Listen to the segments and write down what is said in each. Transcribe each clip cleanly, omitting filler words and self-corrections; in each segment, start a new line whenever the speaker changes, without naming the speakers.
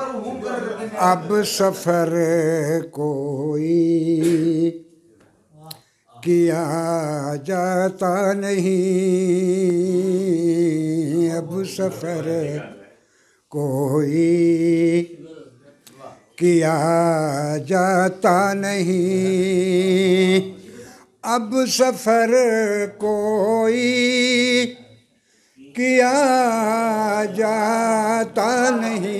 अब सफर कोई किया जाता नहीं, अब सफर कोई किया जाता नहीं, अब सफर कोई किया जाता नहीं,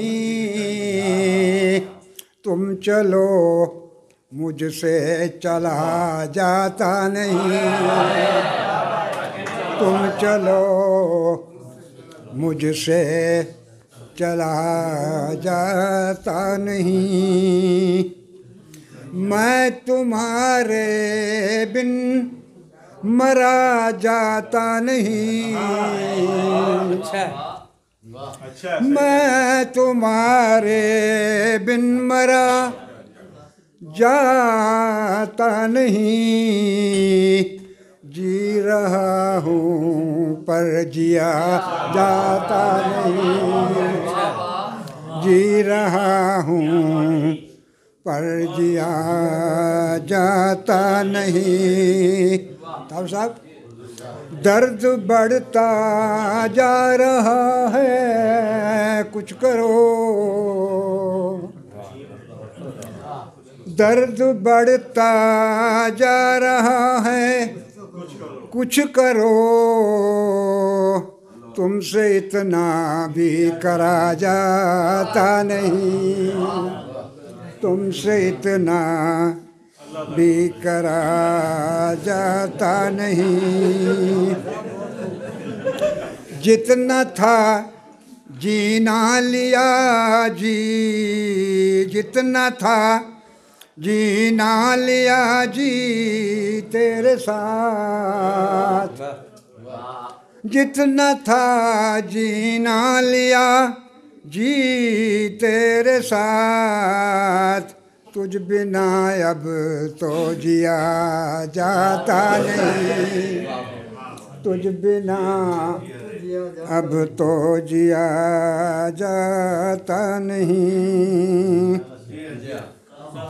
तुम चलो मुझसे चला जाता नहीं, तुम चलो मुझसे चला जाता नहीं, मैं तुम्हारे बिन मरा जाता नहीं, मैं तुम्हारे बिन मरा जाता नहीं, जी रहा हूँ पर जिया जाता नहीं, जी रहा हूँ पर जिया जाता नहीं। तब साहब दर्द बढ़ता जा रहा है, कुछ करो, दर्द बढ़ता जा रहा है, कुछ करो, तुमसे इतना भी करा जाता नहीं, तुमसे इतना भी करा जाता नहीं, जितना था जीना लिया जी, जितना था जीना लिया जी तेरे साथ, जितना था जीना लिया जी तेरे साथ, तुझ बिना अब तो जिया जाता नहीं, तुझ बिना अब तो जिया जाता नहीं,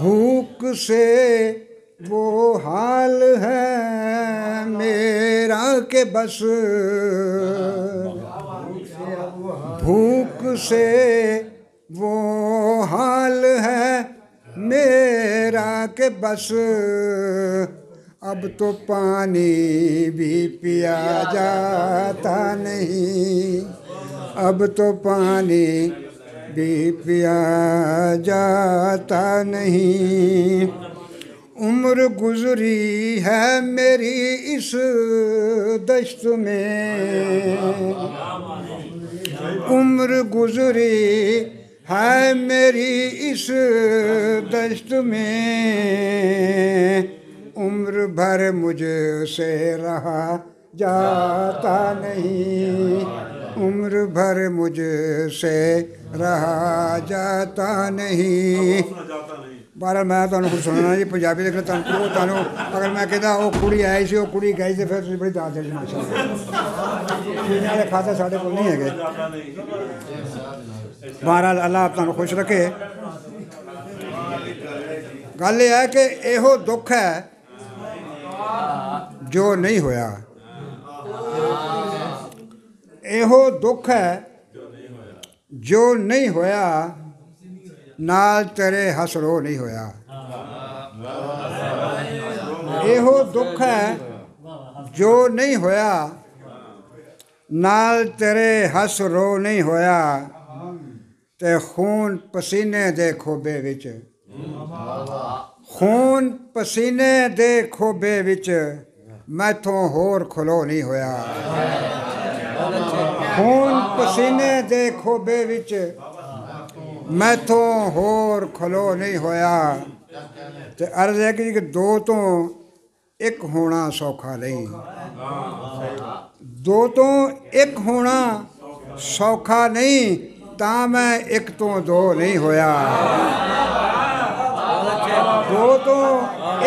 भूख से वो हाल है मेरा के बस, भूख से वो हाल है मेरा के बस, अब तो पानी भी पिया जाता नहीं, अब तो पानी भी पिया जाता नहीं, उम्र गुजरी है मेरी इस दश्त में, उम्र गुजरी है मेरी इस दश्त में, उम्र भर मुझसे रहा जाता नहीं, उम्र भर मुझसे रहा जाता नहीं। बारह मैं तुहानू कुछ सुनना जी पंजाबी लिखना तुहानू अगर मैं कहता वो कुड़ी आई सी वो कुड़ी गई तो फिर बड़ी दाद देनी माशाअल्लाह खाते साढ़े को नहीं है। बहरहाल अल्लाह तुहानू खुश रखे। गल यह है कि इहो दुख है जो नहीं होया, इहो दुख है जो नहीं होया, नाल तेरे हसरो नहीं होया। इहो दुख है जो नहीं होया, नाल तेरे हसरो नहीं होया, ते खून पसीने दे खोबे विच, खून पसीने दे खोबे विच मैथों होर खलो नहीं होया। खून पसीने दे खोबे विच मैथों होर खलो नहीं होया। ते अर्ज़ है कि दो तो एक होना सौखा नहीं, दो तो एक होना सौखा नहीं, ता मैं एक तो दो नहीं होया। दो तो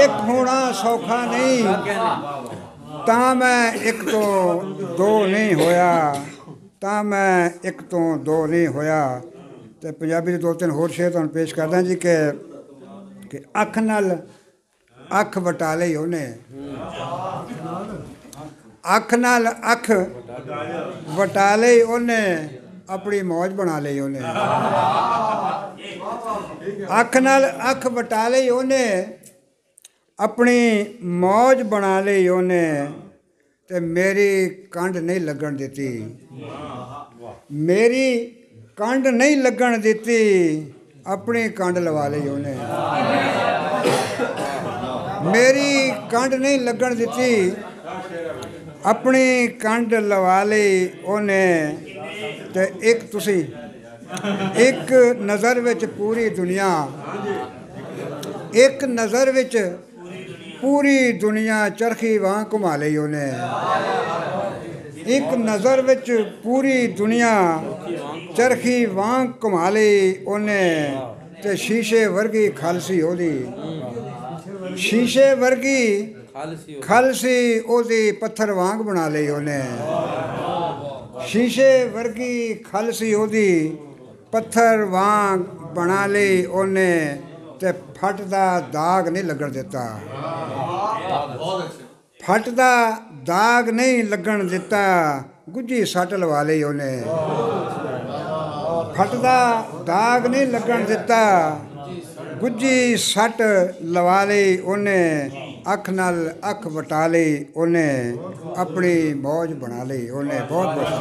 एक होना सौखा नहीं, ता मैं एक तो दो नहीं होया, ता मैं एक तो दो नहीं होया। तो पंजाबी दे 2-3 होर शेर तुहानूं पेश करदा जी कि अख नाल अख वटा लई उन्हें, अख नाल अख वटा लई उन्हें, अपनी मौज बना लई उन्हें। अख नाल अख वटा लई उन्हें, अपनी मौज बना लई उन्हें, ते मेरी कंड नहीं लगन दिती, मेरी कंड नहीं लगन दिती, अपनी कंड लवा लई उन्हें। मेरी कंड नहीं लगन दिती, अपनी कंड लवा लई उन्हें। ते एक तुसी एक नज़र विच पूरी दुनिया, एक नज़र विच पूरी दुनिया चरखी वांग घुमा लई उन्हें। एक नज़र विच पूरी दुनिया चरखी वांग घुमा लई उन्हें, ते शीशे वर्गी खालसी ओदी, शीशे वर्गी खालसी ओदी पत्थर वांग बना लई उन्हें। शीशे वर्गी खालसी ओदी पत्थर वांग बना लई उन्हें, ते फट दा दाग नहीं लगन दिता, फट दा दाग नहीं लगन दिता, गुज्जी सट लवा लई उन्हें। फट दा दाग नहीं लगन दिता, गुज्जी सट लवा लई उन्हें। अख नाल अख वटा लई उन्हें, अपनी मौज बना लई उन्हें। बहुत बहुत